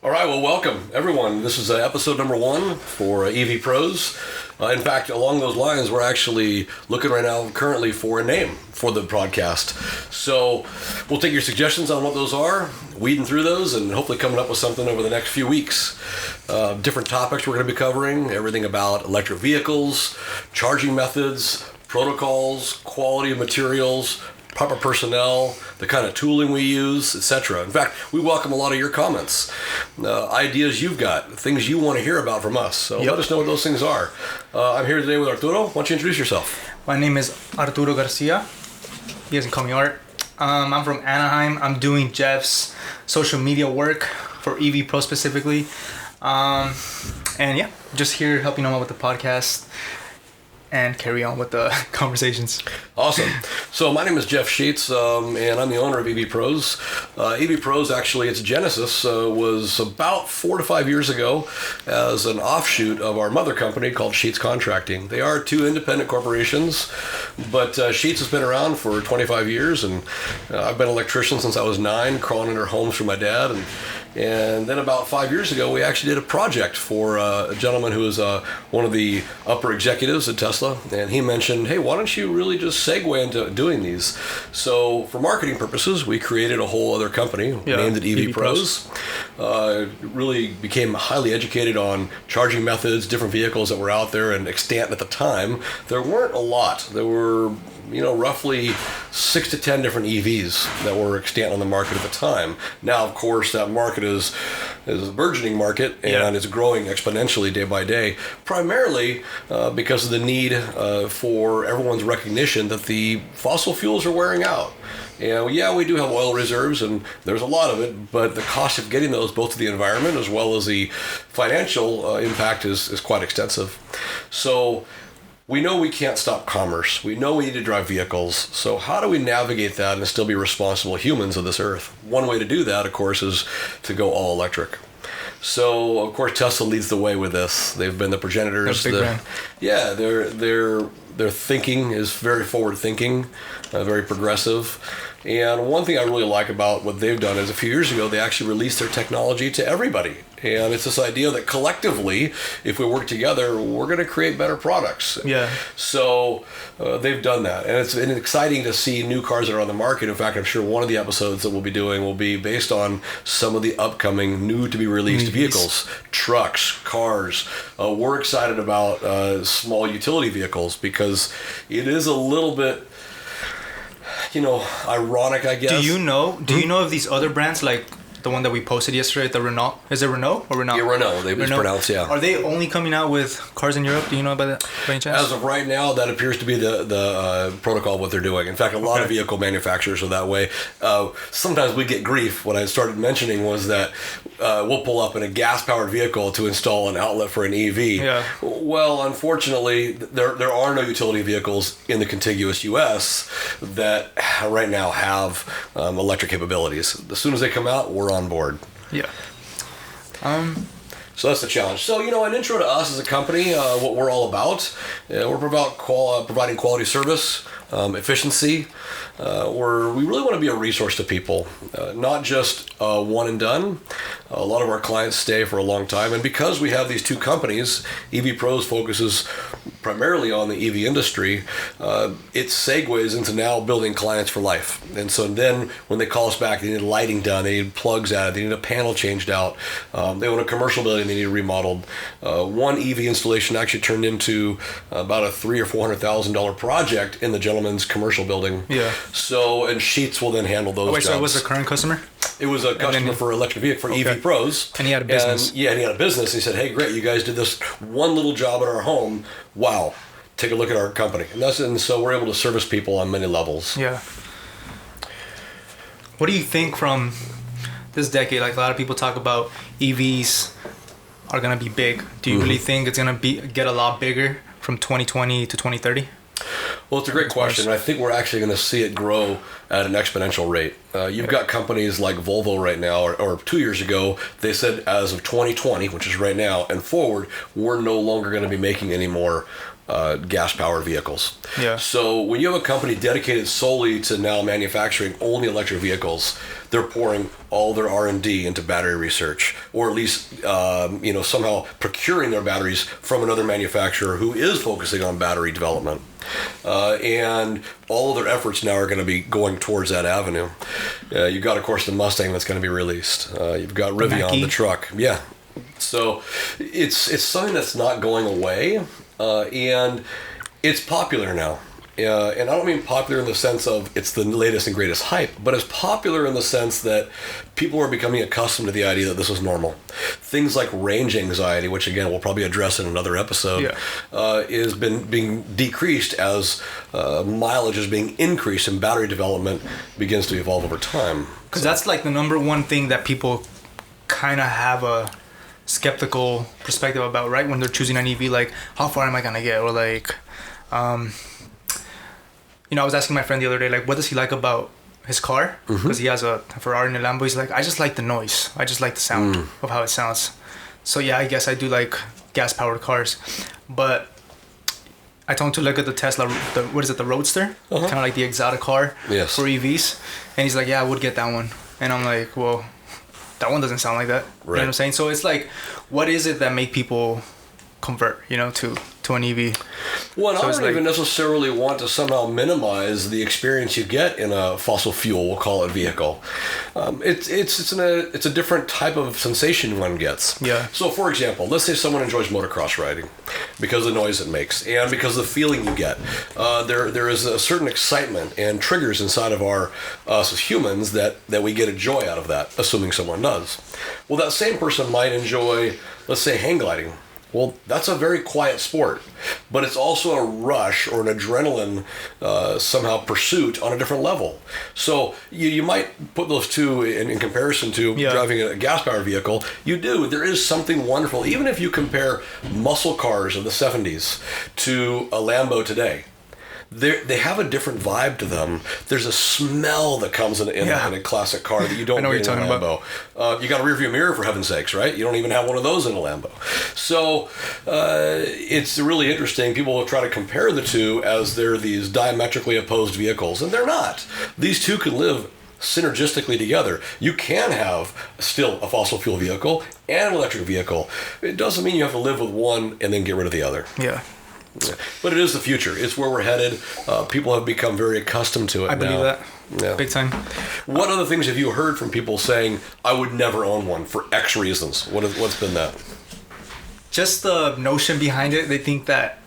All right, well, welcome, everyone. This is episode number 1 for EV Pros. In fact, along those lines, we're actually looking right now currently for a name for the podcast. So we'll take your suggestions on what those are, weeding through those, and hopefully coming up with something over the next few weeks. Different topics we're going to be covering, everything about electric vehicles, charging methods, protocols, quality of materials, proper personnel, the kind of tooling we use, etc. In fact, we welcome a lot of your comments, ideas you've got, things you want to hear about from us. So let us know what those things are. I'm here today with Arturo. Why don't you introduce yourself? My name is Arturo Garcia. You guys can call me Art. I'm from Anaheim. I'm doing Jeff's social media work for EV Pro specifically. And yeah, just here helping him out with the podcast and carry on with the conversations. Awesome. So my name is Jeff Sheets, and I'm the owner of EV Pros. EV Pros, actually, its genesis was about 4 to 5 years ago as an offshoot of our mother company called Sheets Contracting. They are 2 independent corporations, but Sheets has been around for 25 years, and I've been an electrician since I was 9, crawling under homes for my dad, and then about 5 years ago, we actually did a project for a gentleman who is one of the upper executives at Tesla, and he mentioned, hey, why don't you really just segue into doing these? So for marketing purposes, we created a whole other company named it EV Pros. Really became highly educated on charging methods, different vehicles that were out there, and extant at the time. There weren't a lot. There were roughly 6 to 10 different EVs that were extant on the market at the time. Now, of course, that market is a burgeoning market, and it's growing exponentially day by day, primarily because of the need for everyone's recognition that the fossil fuels are wearing out. And we do have oil reserves, and there's a lot of it, but the cost of getting those, both to the environment as well as the financial impact, is quite extensive. So we know we can't stop commerce. We know we need to drive vehicles. So how do we navigate that and still be responsible humans of this earth? One way to do that, of course, is to go all electric. So, of course, Tesla leads the way with this. They've been the progenitors. Big brand. Yeah, their thinking is very forward-thinking, very progressive. And one thing I really like about what they've done is a few years ago, they actually released their technology to everybody. And it's this idea that collectively, if we work together, we're going to create better products. Yeah. So they've done that. And it's been exciting to see new cars that are on the market. In fact, I'm sure one of the episodes that we'll be doing will be based on some of the upcoming new to be released vehicles, trucks, cars. We're excited about small utility vehicles because it is a little bit ironic, I guess. Do you know of these other brands, like the one that we posted yesterday, the Renault? Is it Renault or Renault? Yeah, Renault. It's pronounced, Are they only coming out with cars in Europe? Do you know about that by any chance? As of right now, that appears to be the protocol of what they're doing. In fact, a lot of vehicle manufacturers are that way. Sometimes we get grief. What I started mentioning was that we'll pull up in a gas-powered vehicle to install an outlet for an EV. Yeah. Well, unfortunately, there are no utility vehicles in the contiguous U.S. that right now have electric capabilities. As soon as they come out, we're on board. Yeah. So that's the challenge. So, an intro to us as a company, what we're all about. We're about providing quality service, efficiency. We really want to be a resource to people, not just one and done. A lot of our clients stay for a long time. And because we have these 2 companies, EV Pros focuses primarily on the EV industry, it segues into now building clients for life. And so then when they call us back, they need lighting done, they need plugs added, they need a panel changed out, they own a commercial building, they need remodeled. One EV installation actually turned into about a $300,000 or $400,000 project in the gentleman's commercial building. Yeah. So, and Sheets will then handle those jobs. So it was a current customer? It was a customer for electric vehicle, for EV Pros. And he had a business. And he had a business. He said, hey, great, you guys did this one little job at our home. Wow. Take a look at our company. And so we're able to service people on many levels. Yeah. What do you think from this decade? Like, a lot of people talk about EVs are going to be big. Do you really think it's going to get a lot bigger from 2020 to 2030? Well, it's a great question. I think we're actually going to see it grow at an exponential rate. You've got companies like Volvo right now, or 2 years ago, they said as of 2020, which is right now, and forward, we're no longer going to be making any more gas-powered vehicles. Yeah. So when you have a company dedicated solely to now manufacturing only electric vehicles, they're pouring all their R&D into battery research, or at least somehow procuring their batteries from another manufacturer who is focusing on battery development. And all of their efforts now are going to be going towards that avenue. You've got, of course, the Mustang that's going to be released. You've got Rivian, the truck. Yeah. So it's something that's not going away, and it's popular now. And I don't mean popular in the sense of it's the latest and greatest hype, but it's popular in the sense that people are becoming accustomed to the idea that this is normal. Things like range anxiety, which again we'll probably address in another episode, is being decreased as mileage is being increased and battery development begins to evolve over time. Because that's like the number one thing that people kind of have a skeptical perspective about, right? When they're choosing an EV, like how far am I gonna get, or like I was asking my friend the other day, like, what does he like about his car? Because he has a Ferrari and a Lambo. He's like, I just like the noise. I just like the sound of how it sounds. So yeah, I guess I do like gas-powered cars. But I told him to look at the Tesla, the Roadster? Kind of like the exotic car for EVs. And he's like, yeah, I would get that one. And I'm like, well, that one doesn't sound like that. Right. You know what I'm saying? So it's like, what is it that make people convert, to an EV? Well, I don't even necessarily want to somehow minimize the experience you get in a fossil fuel, we'll call it, vehicle. It's a different type of sensation one gets. Yeah. So, for example, let's say someone enjoys motocross riding because of the noise it makes and because of the feeling you get. There is a certain excitement and triggers inside of us as humans that we get a joy out of that, assuming someone does. Well, that same person might enjoy, let's say, hang gliding. Well, that's a very quiet sport, but it's also a rush or an adrenaline somehow pursuit on a different level. So you might put those two in comparison to driving a gas-powered vehicle. You do. There is something wonderful. Even if you compare muscle cars of the 70s to a Lambo today, they have a different vibe to them. There's a smell that comes in a classic car that you don't get in a Lambo. You got a rear view mirror, for heaven's sakes, right? You don't even have one of those in a Lambo. So it's really interesting. People will try to compare the two as they're these diametrically opposed vehicles, and they're not. These two can live synergistically together. You can have still a fossil fuel vehicle and an electric vehicle. It doesn't mean you have to live with one and then get rid of the other. Yeah. But it is the future. It's where we're headed. People have become very accustomed to it. I believe that. Yeah. Big time. What other things have you heard from people saying, I would never own one for X reasons? What's been that? Just the notion behind it. They think that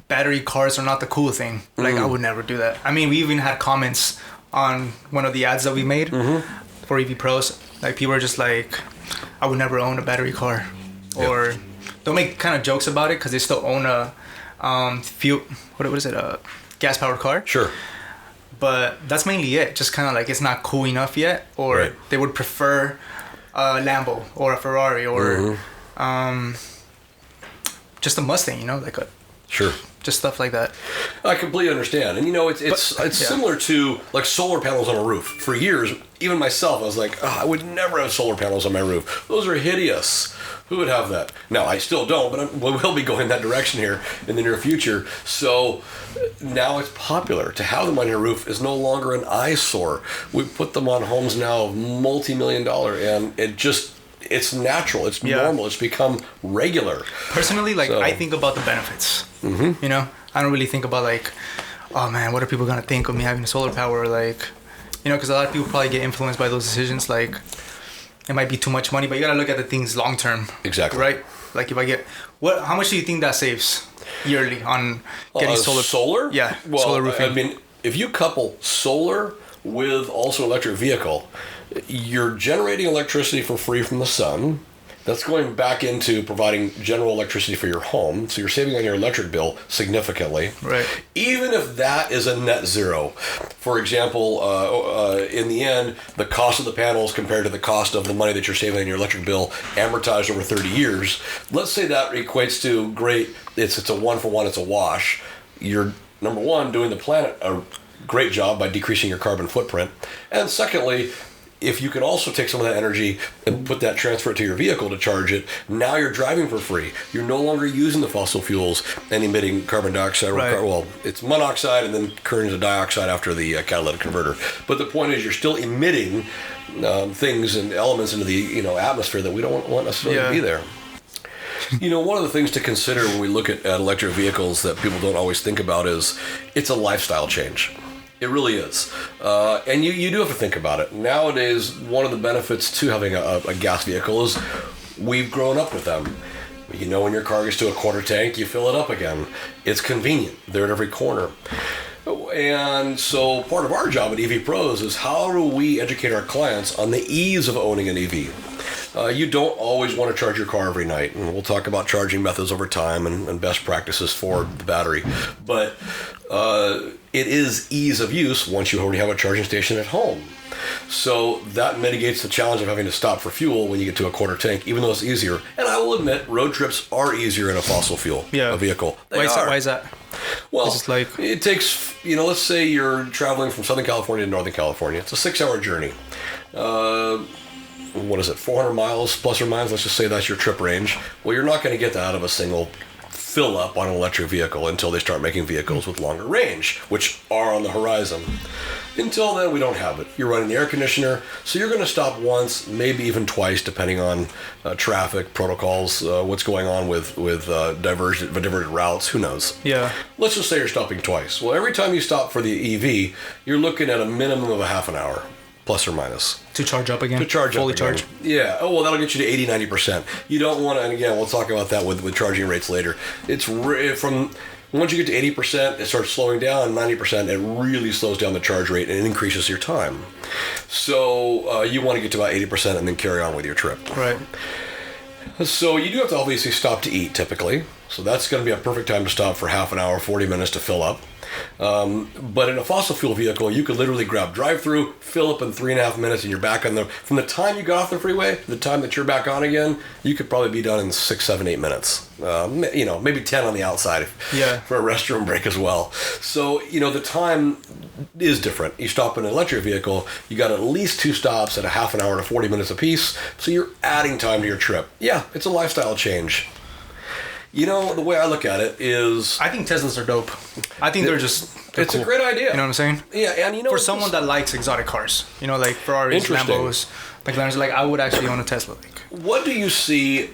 battery cars are not the cool thing. Like, I would never do that. I mean, we even had comments on one of the ads that we made for EV Pros. Like, people are just like, I would never own a battery car. Yep. Or they'll make kind of jokes about it because they still own a gas-powered car. Sure. But that's mainly it. Just kind of like it's not cool enough yet, or they would prefer a Lambo or a Ferrari or just a Mustang, like a just stuff like that. I completely understand, and it's similar to like solar panels on a roof. For years, even myself, I was like, I would never have solar panels on my roof. Those are hideous. Who would have that? Now, I still don't, but we'll be going that direction here in the near future. So now it's popular. To have them on your roof is no longer an eyesore. We put them on homes now of multi-million-dollar, and it's natural. It's normal. It's become regular. Personally, I think about the benefits. Mm-hmm. I don't really think about like, oh man, what are people going to think of me having solar power? Like, because a lot of people probably get influenced by those decisions. Like, it might be too much money, but you gotta look at the things long term. Exactly. Right? Like if I get how much do you think that saves yearly on getting solar? Solar? Yeah. Well, solar roofing. I mean, if you couple solar with also electric vehicle, you're generating electricity for free from the sun. That's going back into providing general electricity for your home, so you're saving on your electric bill significantly. Right. Even if that is a net zero. For example, in the end, the cost of the panels compared to the cost of the money that you're saving on your electric bill amortized over 30 years, let's say that equates to great, it's a one-for-one, it's a wash. You're, number one, doing the planet a great job by decreasing your carbon footprint. And secondly, if you can also take some of that energy and put that, transfer it to your vehicle to charge it, now you're driving for free. You're no longer using the fossil fuels and emitting carbon dioxide. Right. Well, it's monoxide and then turns to dioxide after the catalytic converter. But the point is, you're still emitting things and elements into the atmosphere that we don't want necessarily to be there. One of the things to consider when we look at electric vehicles that people don't always think about is it's a lifestyle change. It really is. And you do have to think about it. Nowadays, one of the benefits to having a gas vehicle is we've grown up with them. When your car gets to a quarter tank, you fill it up again. It's convenient. They're at every corner. And so part of our job at EV Pros is how do we educate our clients on the ease of owning an EV? You don't always want to charge your car every night, and we'll talk about charging methods over time and best practices for the battery. But it is ease of use once you already have a charging station at home. So that mitigates the challenge of having to stop for fuel when you get to a quarter tank, even though it's easier. And I will admit, road trips are easier in a fossil fuel vehicle. Why is that? Well, it takes, let's say you're traveling from Southern California to Northern California. It's a 6-hour journey. 400 miles plus or minus? Let's just say that's your trip range. Well, you're not going to get that out of a single fill up on an electric vehicle until they start making vehicles with longer range, which are on the horizon. Until then, we don't have it. You're running the air conditioner, so you're going to stop once, maybe even twice, depending on traffic protocols, what's going on with diverted routes. Who knows? Yeah. Let's just say you're stopping twice. Well, every time you stop for the EV, you're looking at a minimum of a half an hour, plus or minus. To charge up again? To charge fully up again. Charge? Yeah. Oh, well, that'll get you to 80, 90%. You don't want to, and again, we'll talk about that with charging rates later. It's from, once you get to 80%, it starts slowing down, 90%, it really slows down the charge rate and it increases your time. So you want to get to about 80% and then carry on with your trip. Right. So you do have to obviously stop to eat typically. So that's going to be a perfect time to stop for half an hour, 40 minutes to fill up. But in a fossil fuel vehicle, you could literally grab drive-through, fill up in 3.5 minutes, and you're back on from the time you got off the freeway, the time that you're back on again, you could probably be done in 6, 7, 8 minutes. Maybe 10 on the outside for a restroom break as well. So, the time is different. You stop in an electric vehicle, you got at least 2 stops at a half an hour to 40 minutes apiece, so you're adding time to your trip. Yeah, it's a lifestyle change. The way I look at it is, I think Teslas are dope. I think they're it's cool. a great idea. You know what I'm saying? Yeah, and for someone that likes exotic cars, like Ferraris, Lambos, McLarens, I would actually own a Tesla. What do you see?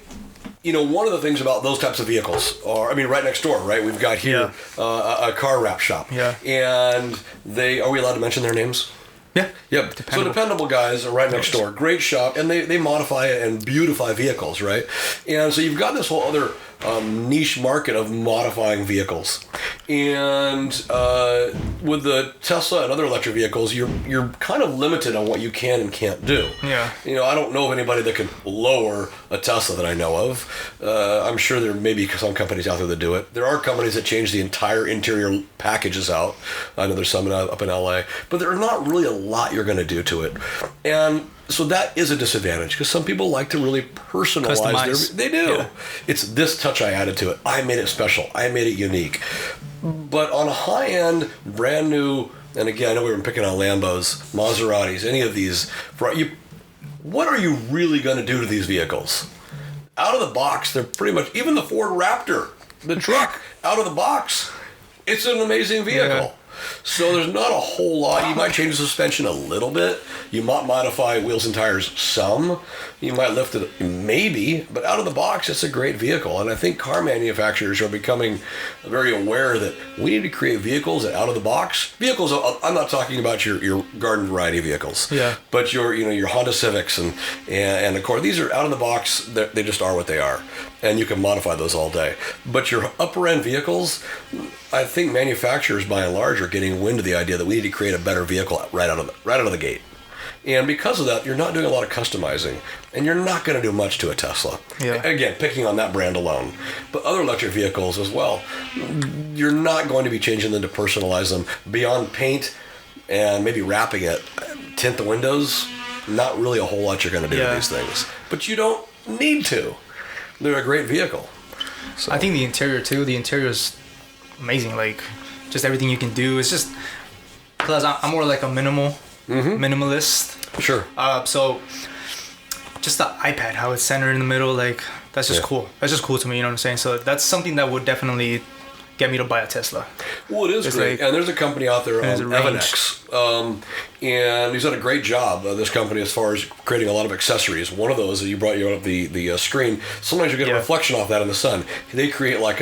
One of the things about those types of vehicles right next door, right? We've got here a car wrap shop. Yeah. And are we allowed to mention their names? Yeah. Yep. So Dependable guys are right next door. Great shop, and they modify and beautify vehicles, right? And so you've got this whole other niche market of modifying vehicles. And with the Tesla and other electric vehicles, you're kind of limited on what you can and can't do. Yeah. I don't know of anybody that can lower a Tesla that I know of. I'm sure there may be some companies out there that do it. There are companies that change the entire interior packages out. I know there's some up in LA, but there's not really a lot you're going to do to it. And so that is a disadvantage because some people like to really personalize they do. Yeah. It's this touch I added to it. I made it special. I made it unique. But on a high-end, brand new, and again, I know we were picking on Lambos, Maseratis, any of these, what are you really going to do to these vehicles? Out of the box, they're pretty much, even the Ford Raptor, the truck, out of the box, it's an amazing vehicle. Yeah. So there's not a whole lot. You might change the suspension a little bit. You might modify wheels and tires some. You might lift it maybe, but out of the box, it's a great vehicle. And I think car manufacturers are becoming very aware that we need to create vehicles that out of the box. Vehicles, I'm not talking about your garden variety vehicles. Yeah. But your Honda Civics and of course, these are out of the box. They just are what they are. And you can modify those all day. But your upper end vehicles, I think manufacturers by and large are getting wind of the idea that we need to create a better vehicle right out of the gate. And because of that, you're not doing a lot of customizing, and you're not going to do much to a Tesla. Yeah. Again, picking on that brand alone. But other electric vehicles as well, you're not going to be changing them to personalize them beyond paint and maybe wrapping it. Tint the windows, not really a whole lot you're going to do to these things. But you don't need to. They're a great vehicle. So. I think the interior too. The interior is amazing. Just everything you can do. It's just because I'm more like a minimal minimalist. Sure. So just the iPad, how it's centered in the middle, like that's just Yeah. cool. That's just cool to me. You know what I'm saying? So that's something that would definitely get me to buy a Tesla. Well, it is It's great. like- And there's a company out there, There's a range. Evanex, and he's done a great job, this company, as far as creating a lot of accessories. One of those, you brought up the screen, sometimes you get a Yeah. reflection off that in the sun. They create like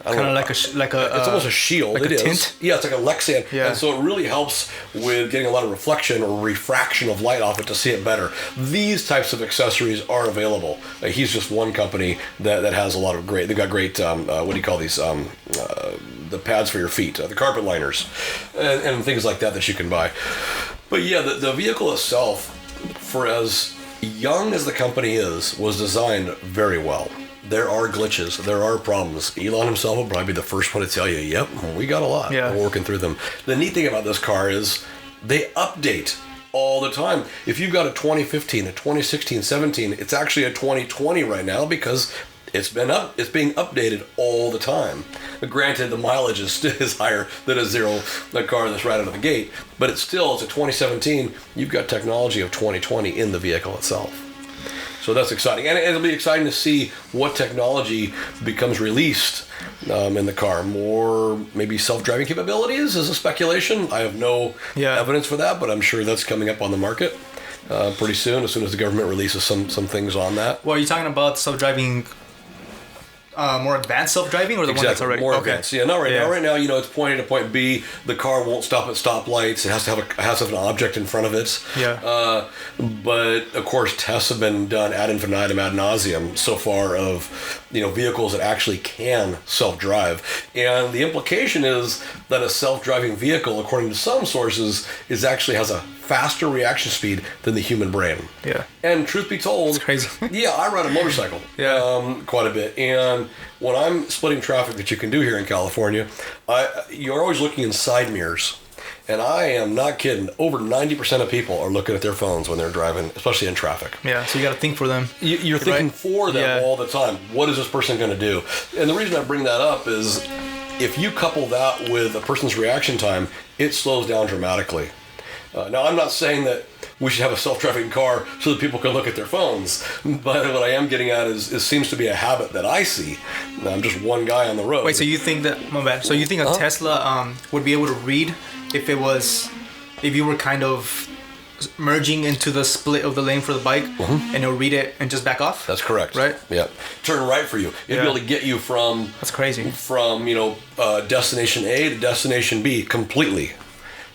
I don't Kind know, of like a it's almost a shield. like It a is. tint? Yeah, it's like a Lexan. Yeah. And so it really helps with getting a lot of reflection or refraction of light off it to see it better. These types of accessories are available. He's just one company that has a lot of great. They've got great. What do you call these? The pads for your feet, the carpet liners, and things like that you can buy. But yeah, the vehicle itself, for as young as the company is, was designed very well. There are glitches. There are problems. Elon himself will probably be the first one to tell you, yep, we got a lot. Yeah. We're working through them. The neat thing about this car is they update all the time. If you've got a 2015, a 2016, 17, it's actually a 2020 right now because it's being updated all the time. Granted, the mileage is higher than a car that's right out of the gate, but it's a 2017. You've got technology of 2020 in the vehicle itself. So that's exciting. And it'll be exciting to see what technology becomes released in the car. More maybe self-driving capabilities is a speculation. I have no evidence for that, but I'm sure that's coming up on the market pretty soon as the government releases some things on that. Well, are you talking about self-driving, more advanced self-driving, or the one that's already more advanced? Yeah, not right now. Right now, it's point A to point B. The car won't stop at stoplights. It has to have an object in front of it. Yeah. But of course, tests have been done ad infinitum, ad nauseum so far of vehicles that actually can self-drive, and the implication is that a self-driving vehicle, according to some sources, actually has a faster reaction speed than the human brain. Yeah. And truth be told, it's crazy. yeah, I ride a motorcycle. Quite a bit. And when I'm splitting traffic that you can do here in California, you're always looking in side mirrors. And I am not kidding. Over 90% of people are looking at their phones when they're driving, especially in traffic. Yeah, so you got to think for them. You're thinking for them all the time. What is this person going to do? And the reason I bring that up is if you couple that with a person's reaction time, it slows down dramatically. Now, I'm not saying that we should have a self-driving car so that people can look at their phones, but what I am getting at is it seems to be a habit that I see. Now, I'm just one guy on the road. Wait, so you think that, my bad, so you think a Tesla would be able to read if you were kind of merging into the split of the lane for the bike, and it'll read it and just back off? That's correct. Right? Yeah. Turn right for you. It'll be able to get you from... That's crazy. From, destination A to destination B completely.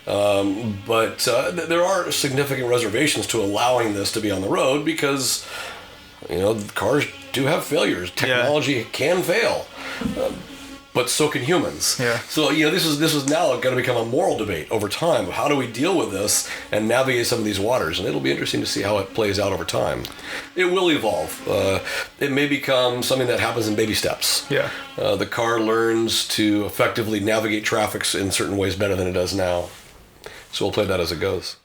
But there are significant reservations to allowing this to be on the road because, cars do have failures. Technology can fail. But so can humans. Yeah. So this is now going to become a moral debate over time. How do we deal with this and navigate some of these waters? And it'll be interesting to see how it plays out over time. It will evolve. It may become something that happens in baby steps. Yeah. The car learns to effectively navigate traffic in certain ways better than it does now. So we'll play that as it goes.